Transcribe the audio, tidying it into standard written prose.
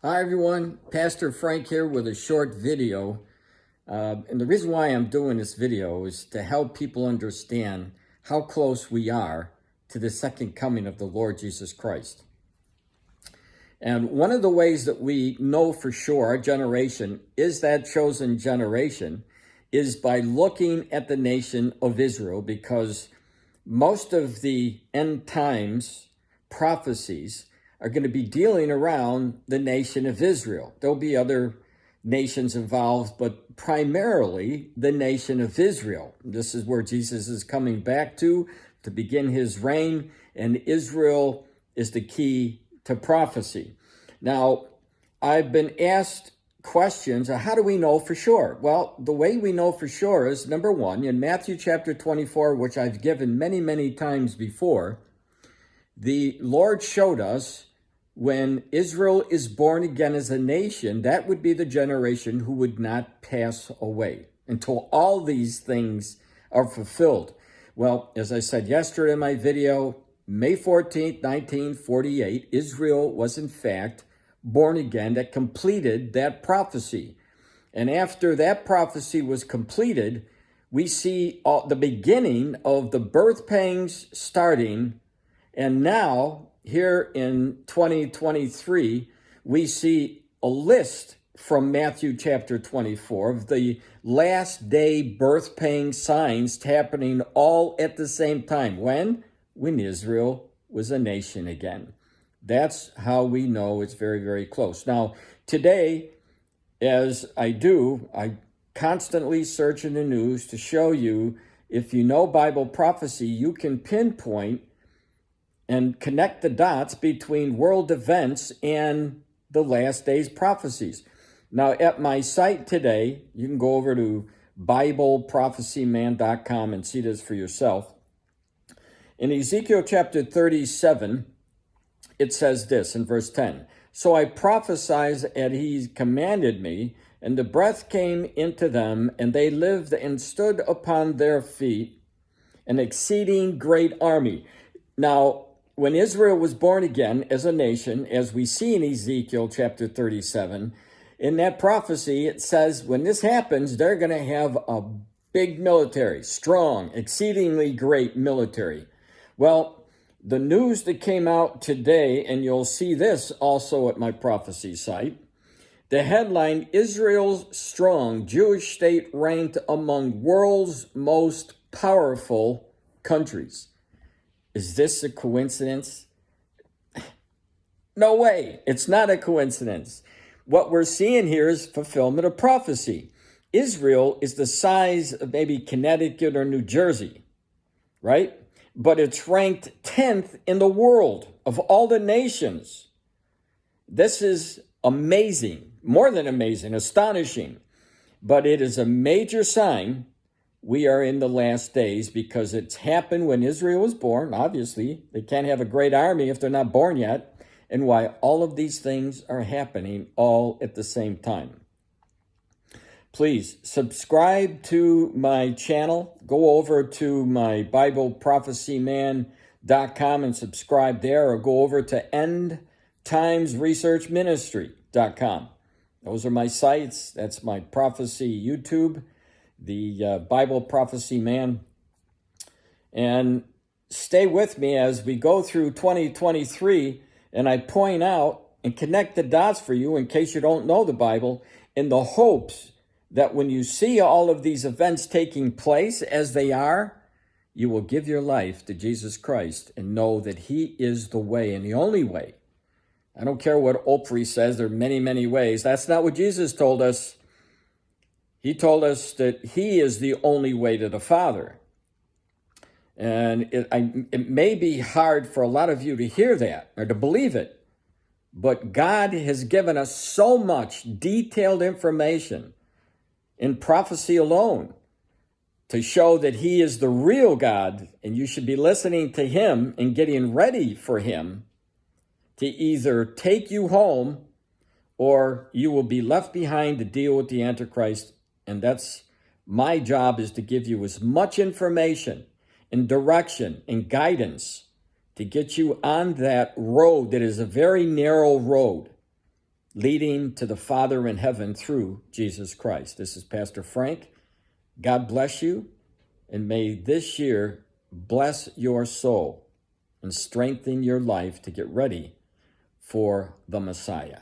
Hi everyone, Pastor Frank here with a short video. And the reason why I'm doing this video is to help people understand how close we are to the second coming of the Lord Jesus Christ. And one of the ways that we know for sure our generation is that chosen generation is by looking at the nation of Israel, because most of the end times prophecies are going to be dealing around the nation of Israel. There'll be other nations involved, but primarily the nation of Israel. This is where Jesus is coming back to begin his reign, and Israel is the key to prophecy. Now, I've been asked questions, how do we know for sure? Well, the way we know for sure is, number one, in Matthew chapter 24, which I've given many, many times before, the Lord showed us when Israel is born again as a nation, that would be the generation who would not pass away until all these things are fulfilled. Well, as I said yesterday in my video, May 14th, 1948, Israel was in fact born again. That completed that prophecy. And after that prophecy was completed, we see the beginning of the birth pangs starting. And now, here in 2023, we see a list from Matthew chapter 24 of the last day birth pain signs happening all at the same time. When? When Israel was a nation again. That's how we know it's very, very close. Now, today, as I constantly search in the news to show you, if you know Bible prophecy, you can pinpoint and connect the dots between world events and the last days prophecies. Now, at my site today, you can go over to BibleProphecyMan.com and see this for yourself. In Ezekiel chapter 37, it says this in verse 10, "So I prophesied as he commanded me, and the breath came into them, and they lived and stood upon their feet, an exceeding great army." Now, when Israel was born again as a nation, as we see in Ezekiel chapter 37, in that prophecy, it says when this happens, they're going to have a big military, strong, exceedingly great military. Well, the news that came out today, and you'll see this also at my prophecy site, the headline, "Israel's strong Jewish state ranked among world's most powerful countries." Is this a coincidence? No way. It's not a coincidence. What we're seeing here is fulfillment of prophecy. Israel is the size of maybe Connecticut or New Jersey, right? But it's ranked 10th in the world of all the nations. This is amazing, more than amazing, astonishing. But it is a major sign we are in the last days, because it's happened when Israel was born. Obviously, they can't have a great army if they're not born yet, and why all of these things are happening all at the same time. Please subscribe to my channel. Go over to my BibleProphecyMan.com and subscribe there, or go over to EndTimesResearchMinistry.com. Those are my sites. That's my prophecy YouTube, the Bible Prophecy Man. And stay with me as we go through 2023, and I point out and connect the dots for you in case you don't know the Bible, in the hopes that when you see all of these events taking place as they are, you will give your life to Jesus Christ and know that he is the way and the only way. I don't care what Oprah says, there are many, many ways. That's not what Jesus told us. He told us that he is the only way to the Father. And it may be hard for a lot of you to hear that or to believe it, but God has given us so much detailed information in prophecy alone to show that he is the real God, and you should be listening to him and getting ready for him to either take you home or you will be left behind to deal with the Antichrist. And that's my job, is to give you as much information and direction and guidance to get you on that road that is a very narrow road. leading to the Father in heaven through Jesus Christ. This is Pastor Frank. God bless you, and may this year bless your soul and strengthen your life to get ready for the Messiah.